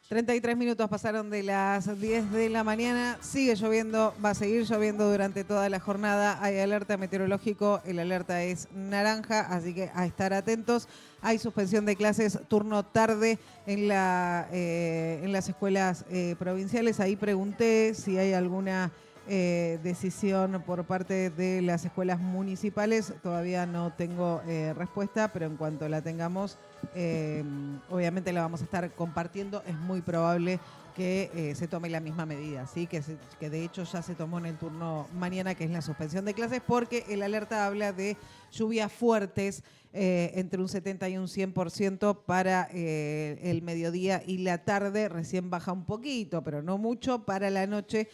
33 minutos pasaron de las 10 de la mañana. Sigue lloviendo, va a seguir lloviendo durante toda la jornada. Hay alerta meteorológico, el alerta es naranja, así que a estar atentos. Hay suspensión de clases turno tarde en las escuelas provinciales. Ahí pregunté si hay alguna decisión por parte de las escuelas municipales. Todavía no tengo respuesta, pero en cuanto la tengamos, obviamente la vamos a estar compartiendo. Es muy probable que se tome la misma medida, ¿sí? Que de hecho ya se tomó en el turno mañana, que es la suspensión de clases, porque el alerta habla de lluvias fuertes entre un 70 y un 100% para el mediodía y la tarde. Recién baja un poquito, pero no mucho, para la noche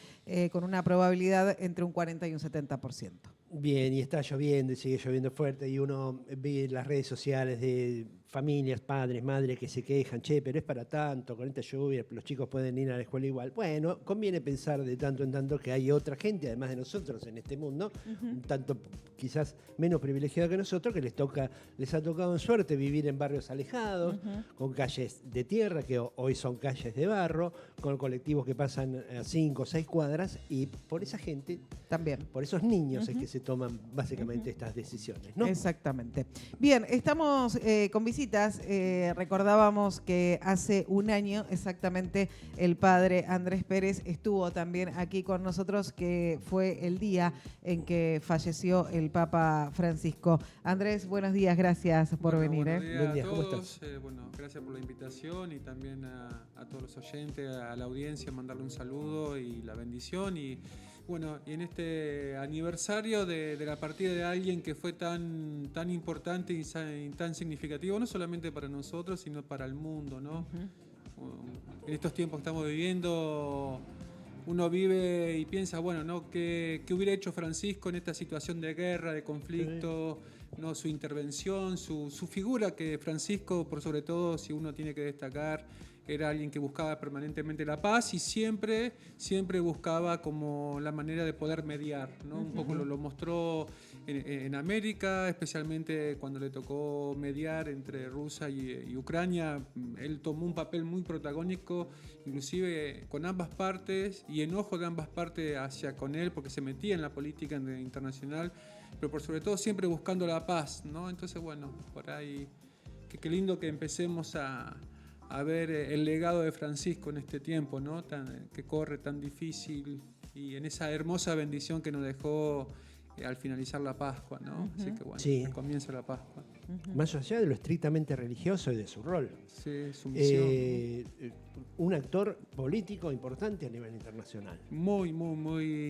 con una probabilidad entre un 40 y un 70%. Bien, y está lloviendo y sigue lloviendo fuerte y uno ve las redes sociales de familias, padres, madres que se quejan, che, pero es para tanto, con esta lluvia los chicos pueden ir a la escuela igual. Bueno, conviene pensar de tanto en tanto que hay otra gente, además de nosotros en este mundo, un tanto quizás menos privilegiada que nosotros, que les ha tocado en suerte vivir en barrios alejados, con calles de tierra, que hoy son calles de barro, con colectivos que pasan a 5 o 6 cuadras, y por esa gente, también, por esos niños es que se toman básicamente estas decisiones, ¿no? Exactamente. Bien, estamos con visitas. Recordábamos que hace un año exactamente el padre Andrés Pérez estuvo también aquí con nosotros, que fue el día en que falleció el Papa Francisco. Andrés, buenos días, gracias por venir. Buenos días Buen día, a ¿cómo todos. estás? Gracias por la invitación y también a todos los oyentes, a la audiencia, mandarle un saludo y la bendición. Y bueno, y en este aniversario de la partida de alguien que fue tan importante y tan significativo, no solamente para nosotros, sino para el mundo, ¿no? En estos tiempos que estamos viviendo, uno vive y piensa, bueno, ¿no? ¿Qué hubiera hecho Francisco en esta situación de guerra, de conflicto? ¿No? Su intervención, su figura, que Francisco, por sobre todo, si uno tiene que destacar, era alguien que buscaba permanentemente la paz y siempre buscaba como la manera de poder mediar, ¿no? Un poco lo mostró en América, especialmente cuando le tocó mediar entre Rusia y Ucrania. Él tomó un papel muy protagónico, inclusive con ambas partes, y enojo de ambas partes hacia con él, porque se metía en la política internacional, pero por sobre todo siempre buscando la paz, ¿no? Entonces, bueno, por ahí, qué lindo que empecemos a ver el legado de Francisco en este tiempo, ¿no? Que corre tan difícil, y en esa hermosa bendición que nos dejó al finalizar la Pascua, ¿no? Así que bueno, Sí. comienza la Pascua. Más allá de lo estrictamente religioso y de su rol. Sí, su misión. Un actor político importante a nivel internacional. Muy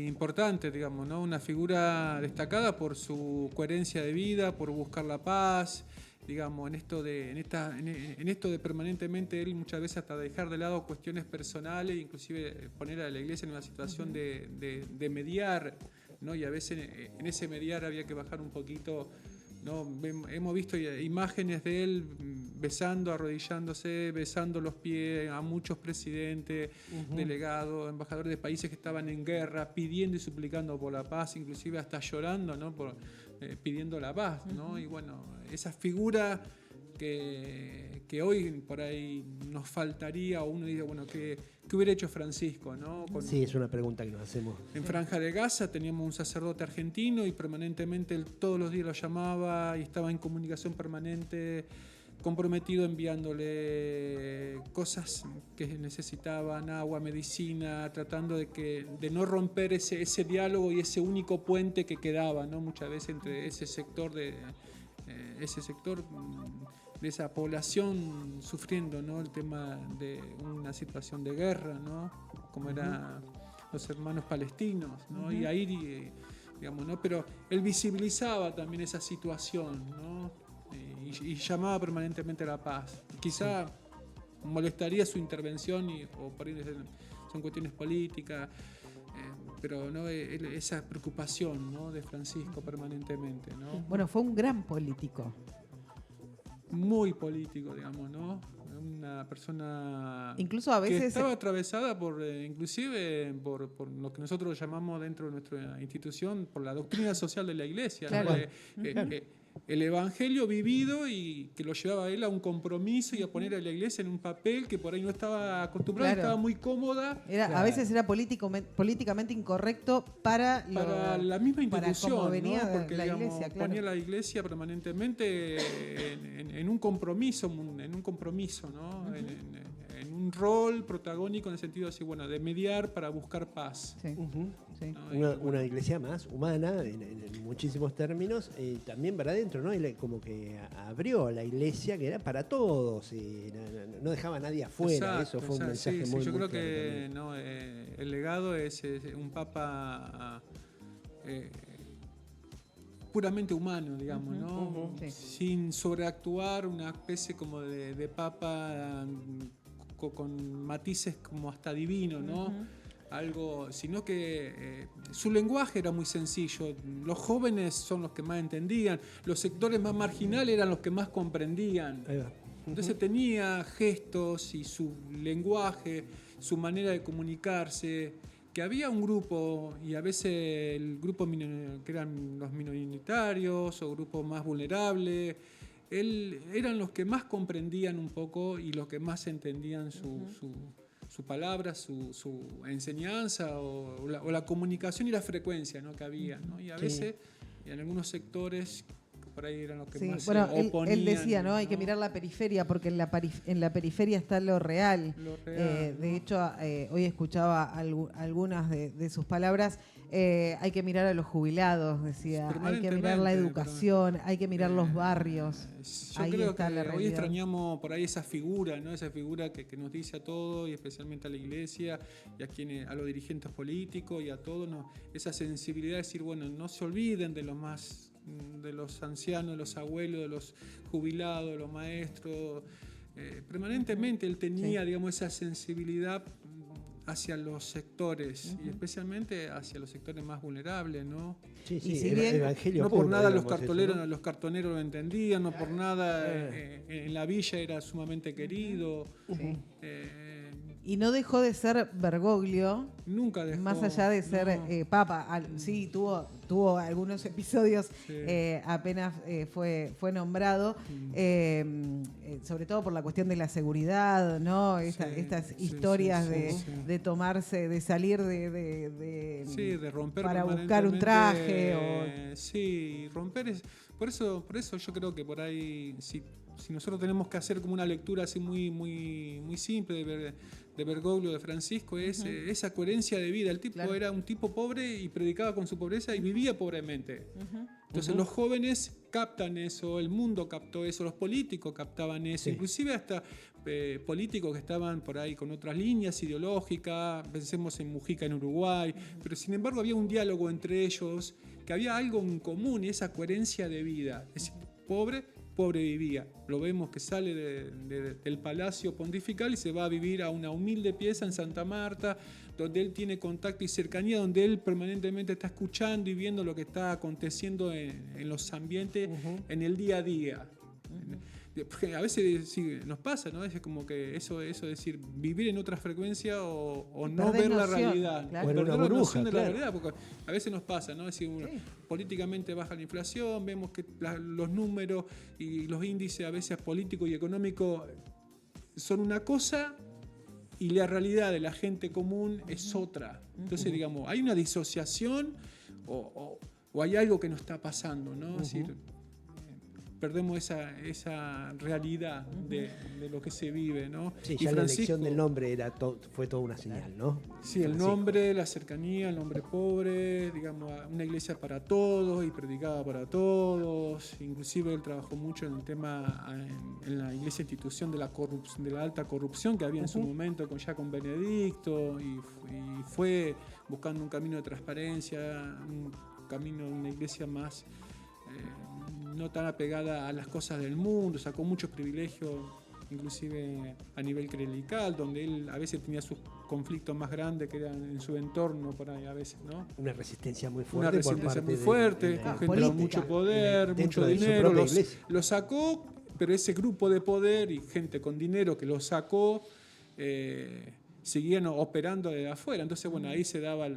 importante, digamos, ¿no? Una figura destacada por su coherencia de vida, por buscar la paz, digamos, en esto de permanentemente él muchas veces hasta dejar de lado cuestiones personales, inclusive poner a la iglesia en una situación de mediar, ¿no? Y a veces en ese mediar había que bajar un poquito, ¿no? Hemos visto imágenes de él besando, arrodillándose, besando los pies a muchos presidentes, delegados, embajadores de países que estaban en guerra, pidiendo y suplicando por la paz, inclusive hasta llorando, ¿no? Pidiendo la paz, ¿no? Y bueno, esa figura que hoy por ahí nos faltaría, o uno dice, bueno, ¿qué hubiera hecho Francisco, ¿no? Sí, es una pregunta que nos hacemos. En Franja de Gaza teníamos un sacerdote argentino y permanentemente él todos los días lo llamaba y estaba en comunicación permanente, comprometido, enviándole cosas que necesitaban, agua, medicina, tratando de no romper ese diálogo y ese único puente que quedaba, ¿no? Muchas veces entre ese sector de esa población sufriendo, ¿no? El tema de una situación de guerra, ¿no? Como eran los hermanos palestinos, ¿no? Y ahí, digamos, ¿no? Pero él visibilizaba también esa situación, ¿no? Y llamaba permanentemente a la paz. Quizá molestaría su intervención, o por ahí son cuestiones políticas, pero ¿no? Esa preocupación, ¿no? De Francisco permanentemente, ¿no? Bueno, fue un gran político. Muy político, digamos, ¿no? Una persona incluso a veces que estaba atravesada inclusive por lo que nosotros llamamos dentro de nuestra institución, por la doctrina social de la Iglesia, claro. ¿no? el evangelio vivido y que lo llevaba a él a un compromiso y a poner a la iglesia en un papel que por ahí no estaba acostumbrado, Claro. estaba muy cómoda. A veces era políticamente incorrecto para La misma institución, para cómo venía ¿no? Porque la digamos, iglesia, claro. ponía a la iglesia permanentemente en un compromiso, ¿no? En un rol protagónico en el sentido así, bueno, de mediar para buscar paz. Sí. Sí. ¿no? Una iglesia más humana en muchísimos términos, también para adentro, ¿no? Y como que abrió la iglesia que era para todos y no dejaba a nadie afuera. Exacto, Eso fue un exacto. mensaje Sí, muy yo muy creo claro que también. no, el legado es un papa puramente humano, digamos, ¿no? Sí. Sin sobreactuar, una especie como de papa con matices como hasta divino, ¿no? Algo, sino que su lenguaje era muy sencillo. Los jóvenes son los que más entendían, los sectores más marginales eran los que más comprendían. Ahí va. Entonces tenía gestos y su lenguaje, su manera de comunicarse, que había un grupo, y a veces el grupo que eran los minoritarios o grupos más vulnerables, eran los que más comprendían un poco y los que más entendían su palabra, su enseñanza o la comunicación y la frecuencia, ¿no? que había. ¿no? Y a veces, en algunos sectores, por ahí eran los que más bueno, se oponían. él decía, ¿no? Hay que mirar la periferia porque en la periferia está lo real. Lo real, De ¿no? hecho, hoy escuchaba algunas de sus palabras. Hay que mirar a los jubilados, decía. Hay que mirar la educación, hay que mirar los barrios. Yo Ahí creo está que la hoy realidad. extrañamos por ahí esa figura, ¿no? Esa figura que nos dice a todos, y especialmente a la iglesia, y a los dirigentes políticos y a todos, ¿no? Esa sensibilidad de decir, bueno, no se olviden de los ancianos, de los abuelos, de los jubilados, de los maestros. Permanentemente él tenía, digamos, esa sensibilidad hacia los sectores y especialmente hacia los sectores más vulnerables, ¿no? Sí, Y si bien evangelio No por puro, nada digamos, eso, ¿no? los cartoneros lo entendían, no por nada en la villa era sumamente querido. Sí. Eh, Y no dejó de ser Bergoglio, Nunca dejó. más allá de ser no. papa. Sí, tuvo algunos episodios Sí. apenas fue nombrado, sobre todo por la cuestión de la seguridad, ¿no? Estas sí, historias sí, de tomarse, de salir de Sí, de romper para buscar un traje permanentemente. Sí, romper es. Por eso yo creo que por ahí, si nosotros tenemos que hacer como una lectura así muy simple de Bergoglio, de Francisco, es esa coherencia de vida. El tipo era un tipo pobre y predicaba con su pobreza y vivía pobremente. Entonces los jóvenes captan eso, el mundo captó eso, los políticos captaban eso, inclusive hasta políticos que estaban por ahí con otras líneas ideológicas, pensemos en Mujica en Uruguay, pero sin embargo había un diálogo entre ellos, que había algo en común y esa coherencia de vida. Es decir, pobre vivía. Lo vemos que sale del Palacio Pontifical y se va a vivir a una humilde pieza en Santa Marta, donde él tiene contacto y cercanía, donde él permanentemente está escuchando y viendo lo que está aconteciendo en los ambientes, en el día a día. Porque a veces sí, nos pasa, ¿no? Es como que eso de decir, vivir en otra frecuencia o no ver la realidad. Claro. O en Perder una la burbuja, noción de la claro. realidad, porque a veces nos pasa, ¿no? Es decir, políticamente baja la inflación, vemos que los números y los índices a veces políticos y económicos son una cosa y la realidad de la gente común es otra. Entonces, digamos, hay una disociación o hay algo que nos está pasando, ¿no? Es decir, perdemos esa realidad de lo que se vive, ¿no? Sí, Y ya la elección del nombre fue toda una señal, ¿no? Sí, el nombre, la cercanía, el nombre pobre, digamos, una iglesia para todos y predicada para todos. Inclusive él trabajó mucho en el tema, en la iglesia institución de la alta corrupción que había en su momento con Benedicto y fue buscando un camino de transparencia, un camino de una iglesia más no tan apegada a las cosas del mundo, sacó muchos privilegios, inclusive a nivel clerical, donde él a veces tenía sus conflictos más grandes que eran en su entorno, por ahí a veces, ¿no? Una resistencia muy fuerte. Una resistencia muy fuerte, con gente política. con mucho poder, dentro mucho de su dinero, propia iglesia. lo sacó, pero ese grupo de poder y gente con dinero que lo sacó, seguían operando de afuera, entonces bueno, ahí se daba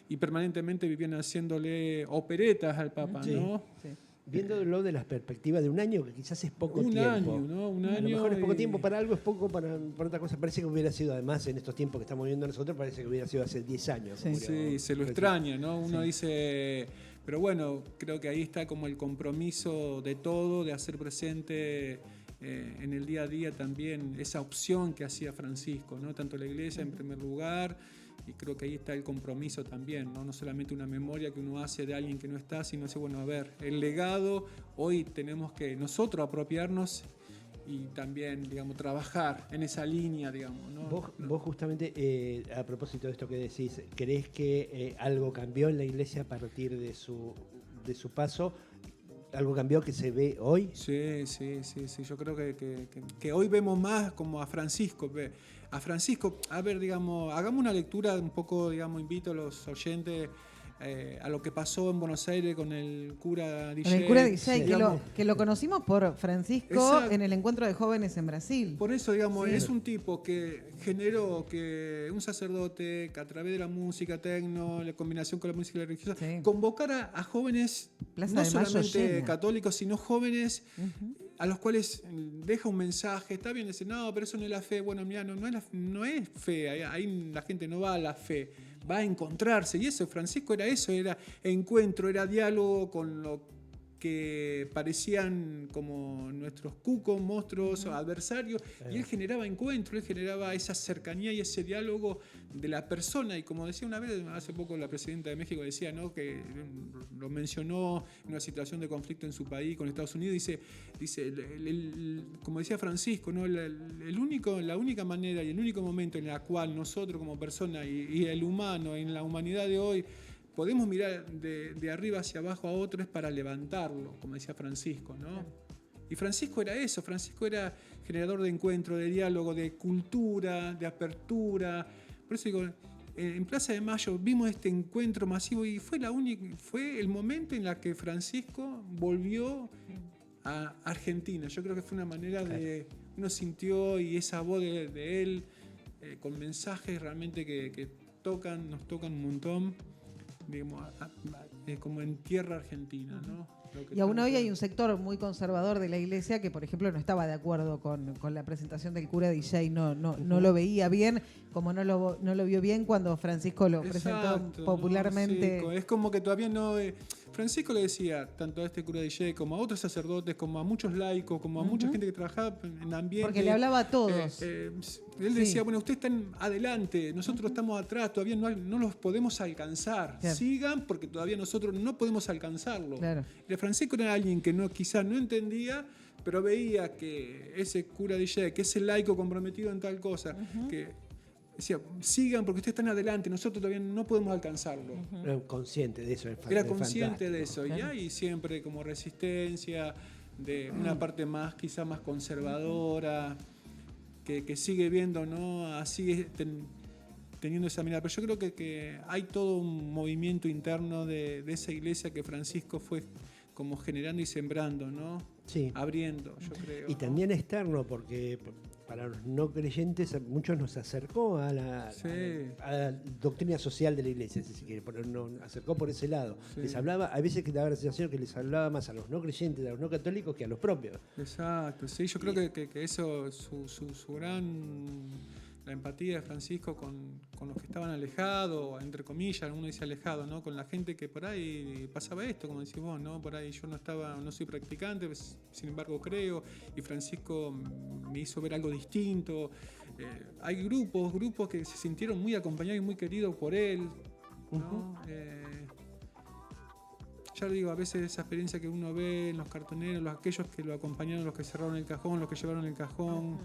y permanentemente vivían haciéndole operetas al Papa, ¿no? Sí. Viéndolo de la perspectiva de un año, que quizás es poco Un tiempo. año, ¿no? Un A año. lo mejor es poco y- tiempo para algo, es poco para otra cosa. Parece que hubiera sido, además, en estos tiempos que estamos viviendo nosotros, parece que hubiera sido hace 10 años. Sí. Sí, se lo extraña, ¿no? Uno dice, pero bueno, creo que ahí está como el compromiso de todo, de hacer presente en el día a día también esa opción que hacía Francisco, ¿no? Tanto la iglesia en primer lugar, y creo que ahí está el compromiso también, ¿no? No solamente una memoria que uno hace de alguien que no está, sino decir, bueno, a ver, el legado, hoy tenemos que nosotros apropiarnos y también, digamos, trabajar en esa línea, digamos, ¿no? Vos justamente, a propósito de esto que decís, ¿creés que algo cambió en la iglesia a partir de su paso? ¿Algo cambió que se ve hoy? Sí. Yo creo que hoy vemos más como a Francisco. A Francisco, a ver, digamos, hagamos una lectura un poco, digamos, invito a los oyentes a lo que pasó en Buenos Aires con el cura DJ. Con el cura DJ, digamos. que lo conocimos por Francisco Exacto. en el encuentro de jóvenes en Brasil. Por eso, digamos, Sí. es un tipo que generó que un sacerdote, que a través de la música tecno, la combinación con la música religiosa, Sí. convocara a jóvenes, Plaza no de Mayo solamente llena. católicos, sino jóvenes Ujú. a los cuales deja un mensaje. Está bien, dice, no, pero eso no es la fe. Bueno, mira, no es fe, ahí la gente no va a la fe, va a encontrarse. Y eso, Francisco era eso, era encuentro, era diálogo con lo que parecían como nuestros cucos, monstruos, adversarios, y él generaba encuentro, él generaba esa cercanía y ese diálogo de la persona, y como decía una vez, hace poco la presidenta de México decía, ¿no?, que lo mencionó en una situación de conflicto en su país con Estados Unidos, dice como decía Francisco, ¿no?, la única manera y el único momento en el cual nosotros como persona y el humano en la humanidad de hoy podemos mirar de arriba hacia abajo a otro es para levantarlo, como decía Francisco, ¿no? Y Francisco era eso, Francisco era generador de encuentro, de diálogo, de cultura, de apertura. Por eso digo, en Plaza de Mayo vimos este encuentro masivo y fue el momento en el que Francisco volvió a Argentina. Yo creo que fue una manera de... Uno sintió y esa voz de él con mensajes realmente que nos tocan un montón. Digamos, como en tierra argentina, ¿no? Y aún hoy hay un sector muy conservador de la iglesia que, por ejemplo, no estaba de acuerdo con la presentación del cura DJ, no lo veía bien, como no lo vio bien cuando Francisco lo presentó popularmente. ¿no? Sí, es como que todavía no... Francisco le decía, tanto a este cura DJ como a otros sacerdotes, como a muchos laicos, como a mucha gente que trabajaba en ambiente... Porque le hablaba a todos. Él decía, bueno, ustedes están adelante, nosotros estamos atrás, todavía no los podemos alcanzar. Claro. Sigan porque todavía nosotros no podemos alcanzarlo. Claro. Y Francisco era alguien que quizás no entendía, pero veía que ese cura DJ, que ese laico comprometido en tal cosa, que decía, sigan porque ustedes están adelante, nosotros todavía no podemos alcanzarlo. Era consciente de eso. Era consciente de fantástico. eso. Claro. Y hay siempre como resistencia de una parte más, quizás más conservadora, que sigue viendo, ¿no? Sigue teniendo esa mirada. Pero yo creo que hay todo un movimiento interno de esa iglesia que Francisco fue como generando y sembrando, ¿no? Sí. Abriendo, yo creo. Y ¿no? también externo, porque para los no creyentes, muchos nos acercó a la doctrina social de la iglesia, si se quiere, nos acercó por ese lado. Sí. Les hablaba, a veces que daba la sensación que les hablaba más a los no creyentes, a los no católicos, que a los propios. Exacto, sí, yo creo que eso, su gran... La empatía de Francisco con los que estaban alejados, entre comillas, uno dice alejado, ¿no? Con la gente que por ahí pasaba esto, como decís vos, ¿no? Por ahí yo no soy practicante, sin embargo creo, y Francisco me hizo ver algo distinto. Hay grupos que se sintieron muy acompañados y muy queridos por él, ¿no? Ya digo, a veces esa experiencia que uno ve en los cartoneros, aquellos que lo acompañaron, los que cerraron el cajón, los que llevaron el cajón,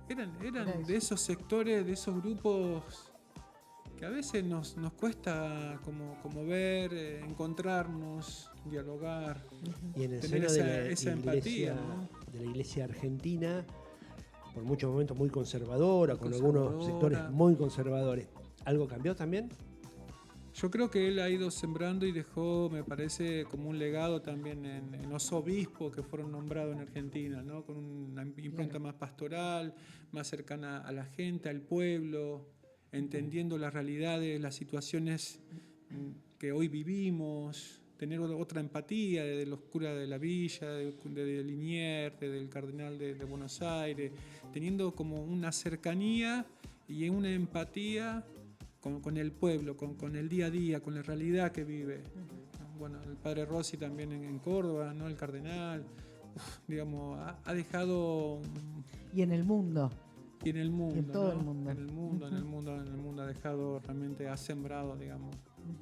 eran de esos sectores, de esos grupos que a veces nos cuesta como ver, encontrarnos, dialogar, Y en el tener seno de esa la empatía, iglesia, ¿no? de la iglesia argentina, por muchos momentos muy conservadora, con Conservadora. algunos sectores muy conservadores. ¿Algo cambió también? Yo creo que él ha ido sembrando y dejó, me parece, como un legado también en los obispos que fueron nombrados en Argentina, ¿no? Con una impronta más pastoral, más cercana a la gente, al pueblo, entendiendo las realidades, las situaciones que hoy vivimos, tener otra empatía de los curas de la villa, de Liniers, del cardenal de Buenos Aires, teniendo como una cercanía y una empatía con el pueblo, con el día a día, con la realidad que vive. Bueno, el padre Rossi también en Córdoba, ¿no? El cardenal, digamos, ha dejado... Y en el mundo. Y en el mundo, y en todo, ¿no? el mundo. En el mundo ha dejado, realmente ha sembrado, digamos,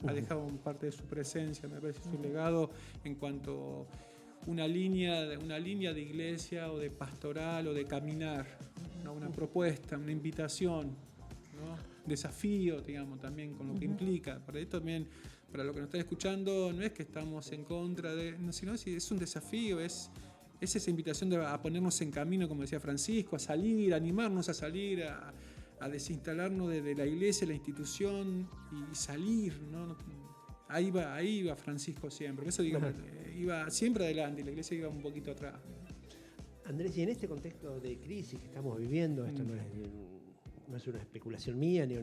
ha dejado parte de su presencia, me parece, su legado en cuanto una línea de iglesia o de pastoral o de caminar, ¿no? Una propuesta, una invitación, ¿no? Desafío, digamos, también con lo que implica. Para esto también, para lo que nos están escuchando, no es que estamos en contra de, no, sino es un desafío, es esa invitación a ponernos en camino, como decía Francisco, a salir, a animarnos a salir, a desinstalarnos de la iglesia, la institución y salir, ¿no? Ahí va Francisco siempre. Por eso digamos, iba siempre adelante y la iglesia iba un poquito atrás. Andrés, y en este contexto de crisis que estamos viviendo, esto no es una especulación mía ni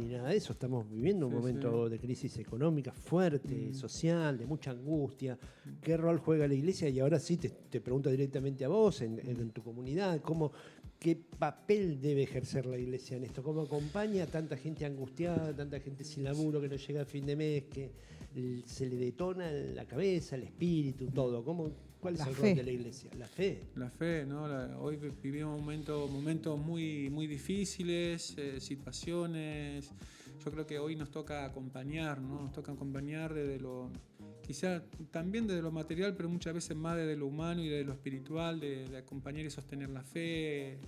nada de eso, estamos viviendo un momento de crisis económica fuerte, social, de mucha angustia. ¿Qué rol juega la iglesia? Y ahora sí te pregunto directamente a vos, en tu comunidad, ¿qué papel debe ejercer la iglesia en esto? ¿Cómo acompaña a tanta gente angustiada, tanta gente sin laburo que no llega a fin de mes, que se le detona la cabeza, el espíritu, todo? ¿Cuál es el rol de la iglesia? La fe. La fe, ¿no? Hoy vivimos momentos muy, muy difíciles, situaciones. Yo creo que hoy nos toca acompañar, ¿no? Nos toca acompañar quizá también desde lo material, pero muchas veces más desde lo humano y desde lo espiritual, de acompañar y sostener la fe,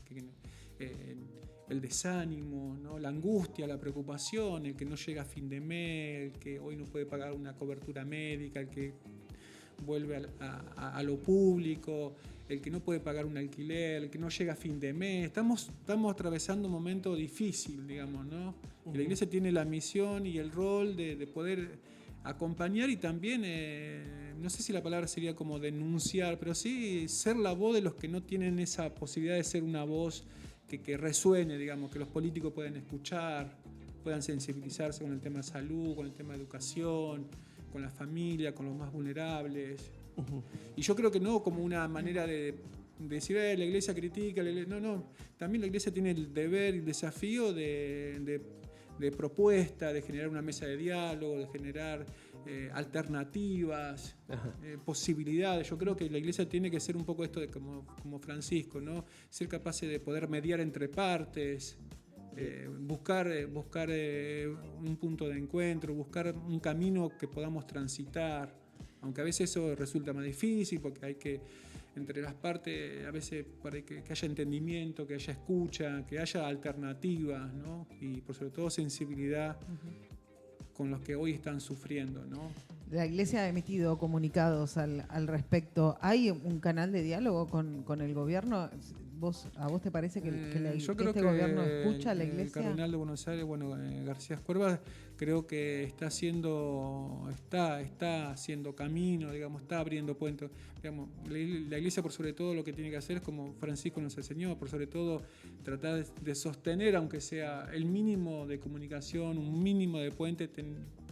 el desánimo, ¿no? La angustia, la preocupación, el que no llega a fin de mes, el que hoy no puede pagar una cobertura médica, el que vuelve a lo público, el que no puede pagar un alquiler, el que no llega a fin de mes. Estamos atravesando un momento difícil, digamos, ¿no? Y la iglesia tiene la misión y el rol de poder acompañar y también, no sé si la palabra sería como denunciar, pero sí ser la voz de los que no tienen esa posibilidad de ser una voz que resuene, digamos, que los políticos puedan escuchar, puedan sensibilizarse con el tema de salud, con el tema de educación, con la familia, con los más vulnerables. Y yo creo que no como una manera de decir, la iglesia critica, no, también la iglesia tiene el deber y el desafío de propuesta, de generar una mesa de diálogo, de generar alternativas, posibilidades. Yo creo que la iglesia tiene que ser un poco esto de como Francisco, ¿no? Ser capaz de poder mediar entre partes, buscar un punto de encuentro, buscar un camino que podamos transitar, aunque a veces eso resulta más difícil porque hay que, entre las partes, a veces para que haya entendimiento, que haya escucha, que haya alternativas, ¿no? Y por sobre todo sensibilidad con los que hoy están sufriendo, ¿no? La iglesia ha emitido comunicados al respecto. ¿Hay un canal de diálogo con el gobierno? ¿A vos te parece que este gobierno escucha a la iglesia? El cardenal de Buenos Aires, García Escuerva, creo que está haciendo camino, digamos, está abriendo puentes. Digamos, la iglesia, por sobre todo, lo que tiene que hacer es como Francisco nos enseñó, por sobre todo tratar de sostener, aunque sea el mínimo de comunicación, un mínimo de puente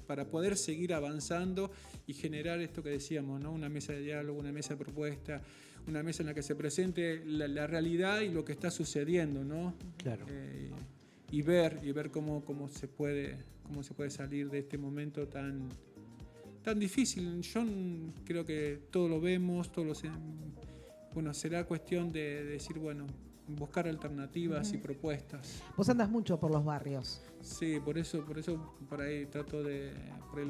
para poder seguir avanzando y generar esto que decíamos, ¿no? Una mesa de diálogo, una mesa de propuesta, una mesa en la que se presente la realidad y lo que está sucediendo, ¿no? Claro. Y ver cómo se puede salir de este momento tan difícil. Yo creo que todos lo vemos, será cuestión de decir, buscar alternativas y propuestas. Vos andás mucho por los barrios. Sí, por eso por ahí trato por ahí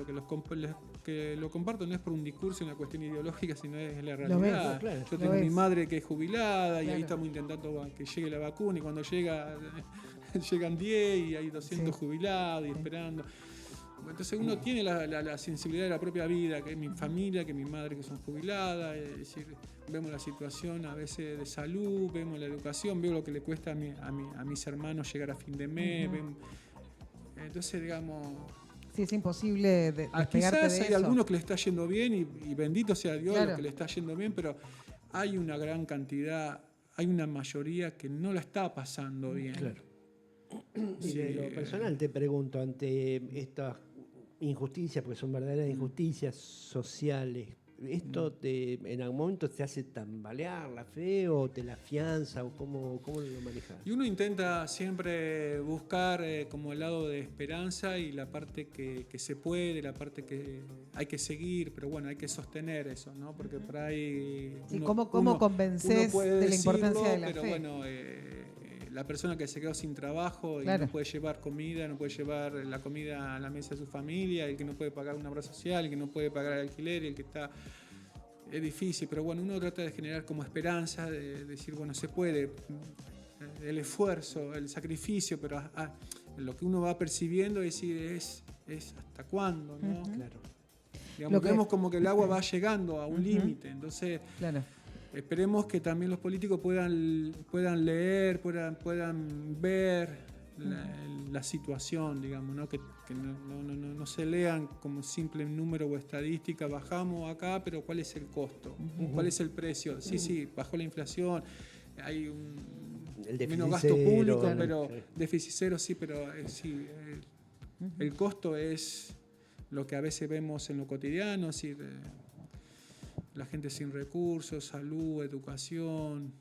lo comparto no es por un discurso, una cuestión ideológica, sino es la realidad. Claro, yo tengo mi madre que es jubilada y ahí estamos intentando que llegue la vacuna y cuando llegan 10 y hay 200 jubilados y esperando. Entonces uno tiene la sensibilidad de la propia vida, que es mi familia, que es mi madre que son jubiladas, es decir, vemos la situación a veces de salud, vemos la educación, veo lo que le cuesta a mis hermanos llegar a fin de mes, entonces digamos... Sí, es imposible despegarte quizás de eso. Hay algunos que le está yendo bien y bendito sea Dios lo que le está yendo bien, pero hay una gran cantidad, hay una mayoría que no la está pasando bien. Claro. Y de lo personal te pregunto, ante estas injusticias, porque son verdaderas injusticias sociales, ¿esto en algún momento te hace tambalear la fe o te la afianza o cómo lo manejas? Y uno intenta siempre buscar como el lado de esperanza y la parte que se puede, la parte que hay que seguir, pero bueno, hay que sostener eso, ¿no? Porque por ahí... Sí, ¿cómo convences de la importancia de la pero fe? bueno, la persona que se quedó sin trabajo y Claro. no puede llevar comida, no puede llevar la comida a la mesa de su familia, el que no puede pagar una obra social, el que no puede pagar el alquiler, el que está... Es difícil, pero bueno, uno trata de generar como esperanza, de decir, bueno, se puede, el esfuerzo, el sacrificio, pero lo que uno va percibiendo es decir, es hasta cuándo, ¿no? Claro. Digamos, vemos como que el agua va llegando a un límite, entonces Claro. esperemos que también los políticos puedan leer, puedan ver la situación, digamos, ¿no? Que no se lean como simple número o estadística, bajamos acá, pero ¿cuál es el costo? ¿Cuál es el precio? Sí, bajó la inflación, hay menos gasto cero, público, pero sí. déficit cero, sí, pero el costo es lo que a veces vemos en lo cotidiano, es decir, la gente sin recursos, salud, educación,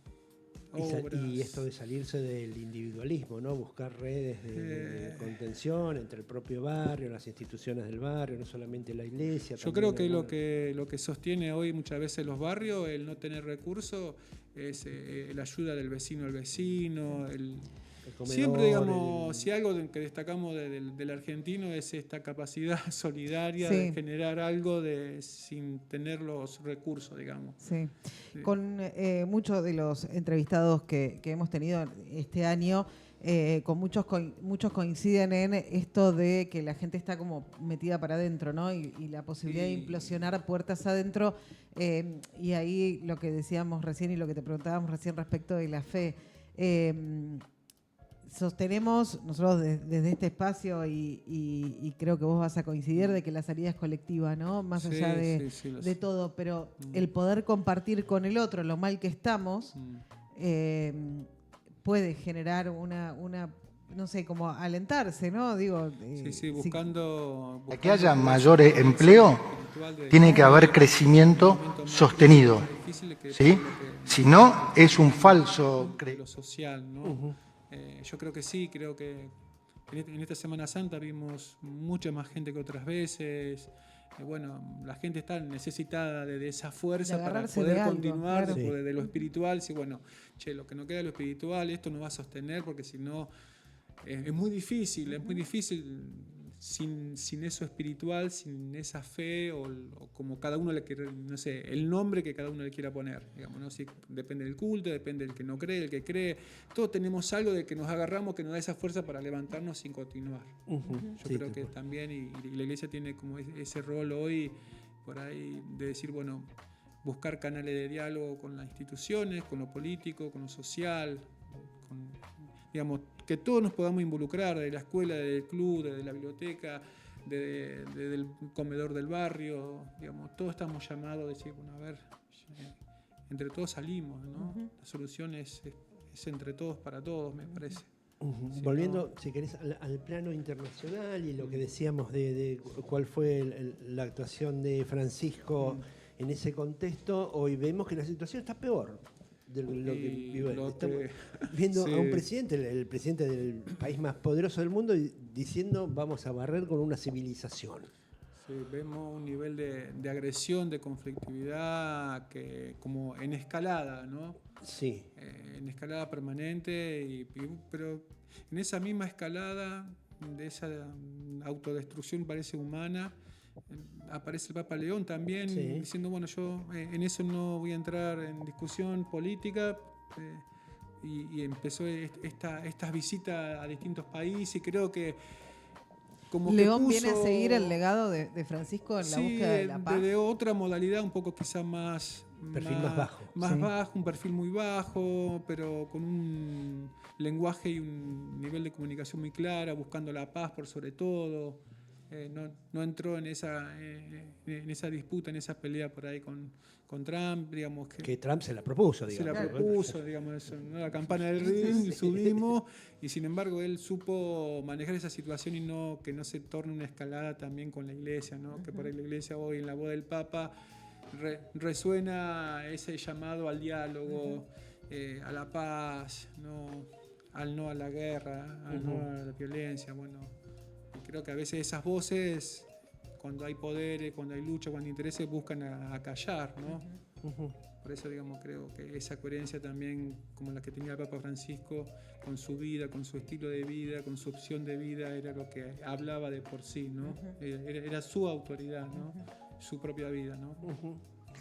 obras. Y esto de salirse del individualismo, ¿no? Buscar redes de contención entre el propio barrio, las instituciones del barrio, no solamente la iglesia. Yo creo que lo que sostiene hoy muchas veces los barrios, el no tener recursos, es la ayuda del vecino al vecino, comedor, siempre, digamos, si algo que destacamos del argentino es esta capacidad solidaria de generar algo sin tener los recursos, digamos. Sí. Con muchos de los entrevistados que hemos tenido este año, con muchos coinciden en esto de que la gente está como metida para adentro, ¿no? Y la posibilidad de implosionar puertas adentro. Y ahí lo que decíamos recién y lo que te preguntábamos recién respecto de la fe. Sostenemos nosotros desde este espacio y creo que vos vas a coincidir de que la salida es colectiva, ¿no? Más allá de todo, pero el poder compartir con el otro lo mal que estamos puede generar una no sé, como alentarse, ¿no? Digo, buscando para que haya mayor empleo tiene que haber crecimiento sostenido, ¿sí? Si no, es un falso lo social, ¿no? Yo creo que sí, creo que en esta Semana Santa vimos mucha más gente que otras veces. Bueno, la gente está necesitada de esa fuerza para poder continuar, claro. de lo espiritual. Sí, bueno, lo que no queda de lo espiritual, esto no va a sostener porque si no es muy difícil sin eso espiritual, sin esa fe o como cada uno le quiere, no sé, el nombre que cada uno le quiera poner, digamos, ¿no? Si depende del culto, depende del que no cree, el que cree, todos tenemos algo de que nos agarramos que nos da esa fuerza para levantarnos sin continuar. Yo creo que también y la iglesia tiene como ese rol hoy por ahí de decir, bueno, buscar canales de diálogo con las instituciones, con lo político, con lo social, digamos, que todos nos podamos involucrar, de la escuela, del club, de la biblioteca, del comedor del barrio, digamos, todos estamos llamados a decir, bueno, a ver, entre todos salimos, ¿no? La solución es entre todos para todos, me parece. Volviendo, si querés, al plano internacional y lo que decíamos de cuál fue la actuación de Francisco en ese contexto, hoy vemos que la situación está peor. De lo que vive. Estamos viendo a un presidente, el presidente del país más poderoso del mundo, diciendo vamos a barrer con una civilización. Sí, vemos un nivel de agresión, de conflictividad, que como en escalada, ¿no? Sí. En escalada permanente, pero en esa misma escalada de esa autodestrucción parece humana. Aparece el Papa León también diciendo, bueno, yo en eso no voy a entrar en discusión política y empezó estas visitas a distintos países y creo que como León que viene a seguir el legado de Francisco en la búsqueda de la paz. De otra modalidad un poco quizá más bajo, un perfil muy bajo, pero con un lenguaje y un nivel de comunicación muy clara, buscando la paz por sobre todo. no entró en esa disputa, en esa pelea por ahí con Trump, digamos que Trump se la propuso, se digamos. la propuso, digamos, eso, ¿no? La campana del ring, subimos, y sin embargo él supo manejar esa situación y que no se torne una escalada también con la iglesia, ¿no? Que por ahí la iglesia hoy en la voz del Papa resuena ese llamado al diálogo, a la paz, al no a la guerra, al no a la violencia. Bueno, creo que a veces esas voces, cuando hay poderes, cuando hay lucha, cuando hay intereses, buscan a callar, ¿no? Por eso, digamos, creo que esa coherencia también, como la que tenía el Papa Francisco, con su vida, con su estilo de vida, con su opción de vida, era lo que hablaba de por sí, ¿no? Era su autoridad, ¿no? Su propia vida, ¿no?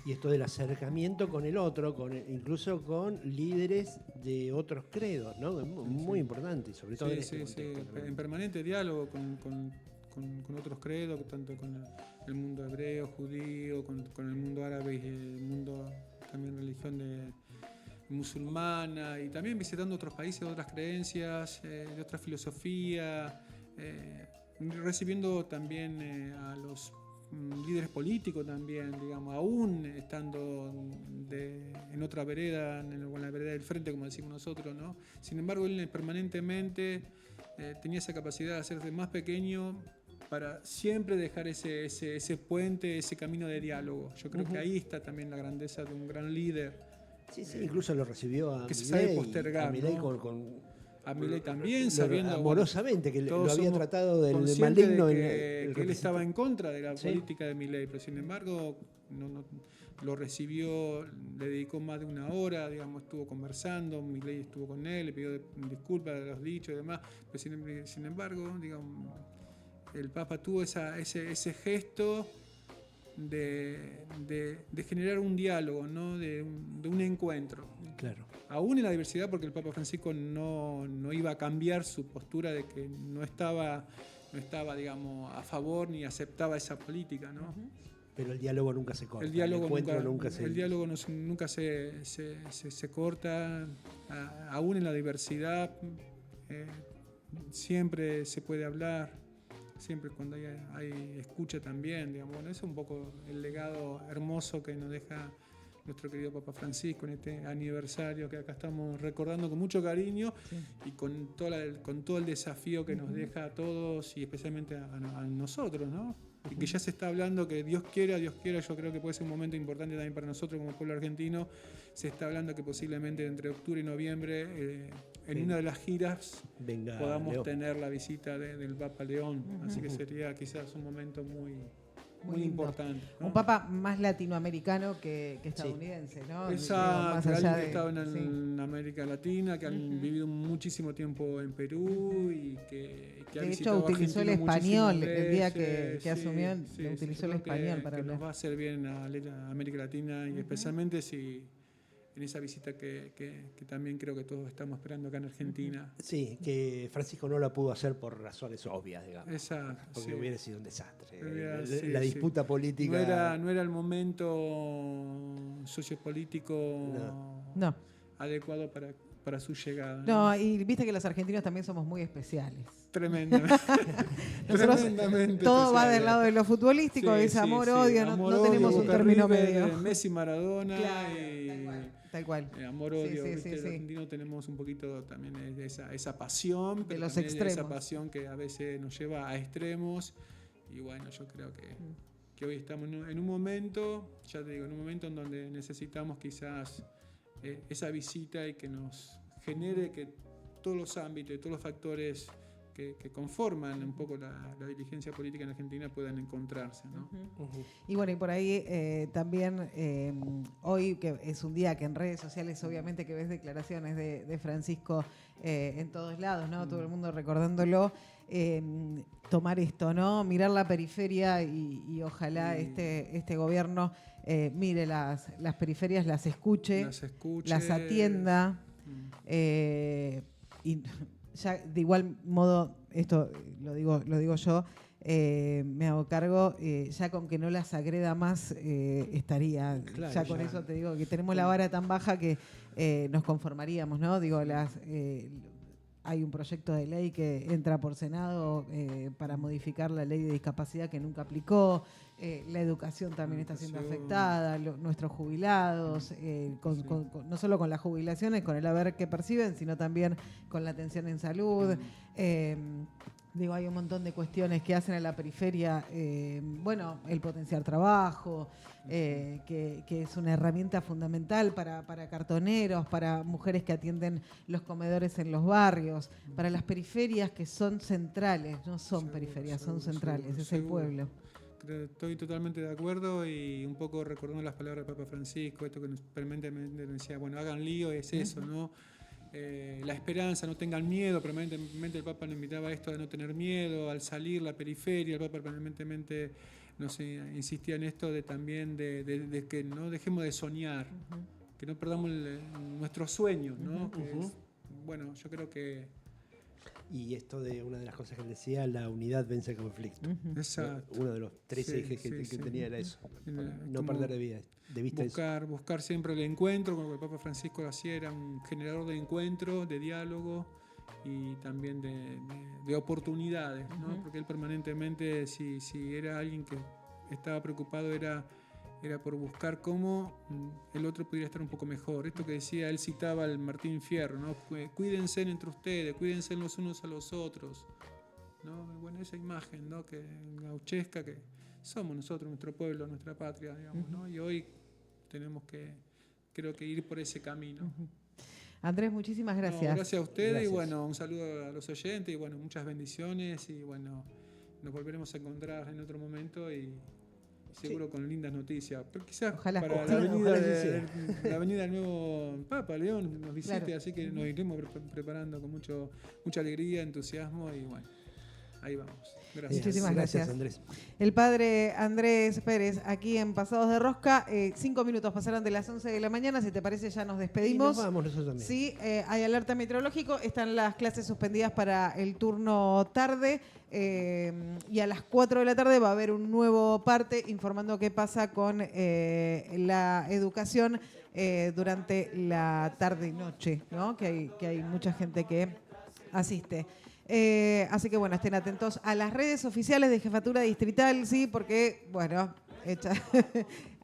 Y esto del acercamiento con el otro, incluso con líderes de otros credos, ¿no? Muy importante, sobre todo en este contexto, ¿no? En permanente diálogo con otros credos, tanto con el mundo hebreo, judío, con el mundo árabe y el mundo también religión musulmana, y también visitando otros países, otras creencias, de otra filosofía, recibiendo también a los líderes políticos también, digamos, aún estando en otra vereda, en la vereda del frente, como decimos nosotros, ¿no? Sin embargo, él permanentemente tenía esa capacidad de hacerse más pequeño para siempre dejar ese puente, ese camino de diálogo. Yo creo que ahí está también la grandeza de un gran líder. Sí, incluso lo recibió a que se sabe postergar, a Milei, ¿no? A Milei también, sabiendo amorosamente que lo había tratado del conscientes maligno. Que él estaba en contra de la política de Milei, pero sin embargo lo recibió, le dedicó más de una hora, digamos, estuvo conversando, Milei estuvo con él, le pidió disculpas de los dichos y demás, pero sin embargo, digamos, el Papa tuvo ese gesto de generar un diálogo, ¿no? de un encuentro. Claro. Aún en la diversidad, porque el Papa Francisco no iba a cambiar su postura de que no estaba, digamos, a favor ni aceptaba esa política, ¿no? Pero el diálogo nunca se corta. El diálogo nunca se corta, aún en la diversidad, siempre se puede hablar, siempre cuando hay escucha también, digamos. Bueno, eso es un poco el legado hermoso que nos deja nuestro querido Papa Francisco en este aniversario que acá estamos recordando con mucho cariño, y con todo el desafío que nos deja a todos y especialmente a nosotros, ¿no? Y que ya se está hablando que Dios quiera, yo creo que puede ser un momento importante también para nosotros como pueblo argentino. Se está hablando que posiblemente entre octubre y noviembre, en una de las giras, podamos tener la visita del Papa León. Así que sería quizás un momento muy importante, ¿no? Un papa más latinoamericano que estadounidense, ¿no? Exacto, alguien que ha estado en América Latina, que han vivido muchísimo tiempo en Perú y que ha de visitado hecho utilizó el español el día que asumió, utilizó el creo español para hablar. Nos va a hacer bien a América Latina y especialmente si en esa visita que también creo que todos estamos esperando acá en Argentina. Sí, que Francisco no la pudo hacer por razones obvias, digamos. Exacto. Porque hubiera sido un desastre. La disputa política. No era el momento sociopolítico adecuado para su llegada. No, y viste que los argentinos también somos muy especiales. Tremendamente. Todo va del lado de lo futbolístico, es amor-odio, no tenemos un término medio. Messi, Maradona. Claro, tal cual. Amor-odio. Los argentinos tenemos un poquito también esa pasión, pero de los también extremos. esa pasión que a veces nos lleva a extremos. Y bueno, yo creo que hoy estamos en un momento, ya te digo, en un momento en donde necesitamos quizás esa visita y que nos genere que todos los ámbitos y todos los factores que conforman un poco la dirigencia política en Argentina puedan encontrarse, ¿no? Y bueno, y por ahí también hoy, que es un día que en redes sociales obviamente que ves declaraciones de Francisco en todos lados, ¿no? Todo el mundo recordándolo, tomar esto, ¿no? Mirar la periferia y ojalá este gobierno mire las periferias, las escuche, las atienda. Y ya de igual modo, esto lo digo yo, me hago cargo, ya con que no las agreda más estaría, claro, ya con eso te digo que tenemos la vara tan baja que nos conformaríamos, ¿no? Digo, hay un proyecto de ley que entra por Senado para modificar la ley de discapacidad que nunca aplicó. La educación también está siendo afectada, nuestros jubilados, no solo con las jubilaciones, con el haber que perciben, sino también con la atención en salud. Hay un montón de cuestiones que hacen a la periferia, el potenciar trabajo, que es una herramienta fundamental para cartoneros, para mujeres que atienden los comedores en los barrios, para las periferias que son centrales, no son periferias, son centrales, es el pueblo. Estoy totalmente de acuerdo y un poco recordando las palabras del Papa Francisco, esto que permanentemente decía, hagan lío, es eso, ¿no? La esperanza, no tengan miedo, permanentemente el Papa nos invitaba a esto de no tener miedo, al salir la periferia, el Papa permanentemente nos insistía en esto de también de que no dejemos de soñar, que no perdamos nuestros sueños, ¿no? Yo creo que... Y esto de una de las cosas que él decía, la unidad vence el conflicto. Exacto. Uno de los 3 ejes que tenía era eso, no perder de vista buscar siempre el encuentro, como el Papa Francisco lo hacía, era un generador de encuentro, de diálogo y también de oportunidades, ¿no? Porque él permanentemente, si era alguien que estaba preocupado, era por buscar cómo el otro pudiera estar un poco mejor. Esto que decía, él citaba al Martín Fierro, ¿no? Cuídense entre ustedes, cuídense los unos a los otros, ¿no? Esa imagen, ¿no? Que gauchesca, que somos nosotros, nuestro pueblo, nuestra patria, digamos, ¿no? Y hoy tenemos que, creo que ir por ese camino. Andrés, muchísimas gracias. Gracias a ustedes. Y un saludo a los oyentes y muchas bendiciones y nos volveremos a encontrar en otro momento y seguro con lindas noticias. Pero quizás ojalá, para la avenida del nuevo Papa León nos visite, claro. Así que nos iremos preparando con mucha alegría, entusiasmo y ahí vamos. Gracias. Muchísimas gracias, Andrés. El padre Andrés Pérez, aquí en Pasados de Rosca. 5 minutos pasaron de las 11 de la mañana. Si te parece, ya nos despedimos. Y nos vamos nosotros también. Sí, hay alerta meteorológico. Están las clases suspendidas para el turno tarde. Y a las 4 de la tarde va a haber un nuevo parte informando qué pasa con la educación durante la tarde y noche, ¿no? Que hay mucha gente que asiste. Así que estén atentos a las redes oficiales de Jefatura Distrital, sí, porque,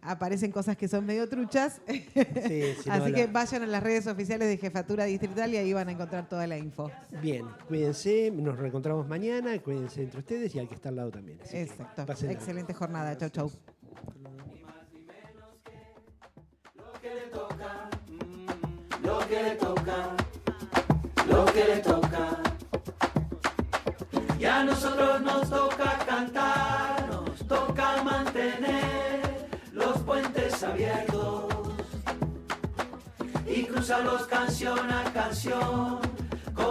aparecen cosas que son medio truchas. Sí, así que vayan a las redes oficiales de Jefatura Distrital y ahí van a encontrar toda la info. Bien, cuídense, nos reencontramos mañana, cuídense entre ustedes y al que está al lado también. Exacto, excelente jornada, chau, chau. Lo que le toca, lo que le toca, lo que le toca. Y a nosotros nos toca cantar, nos toca mantener los puentes abiertos y cruzarlos canción a canción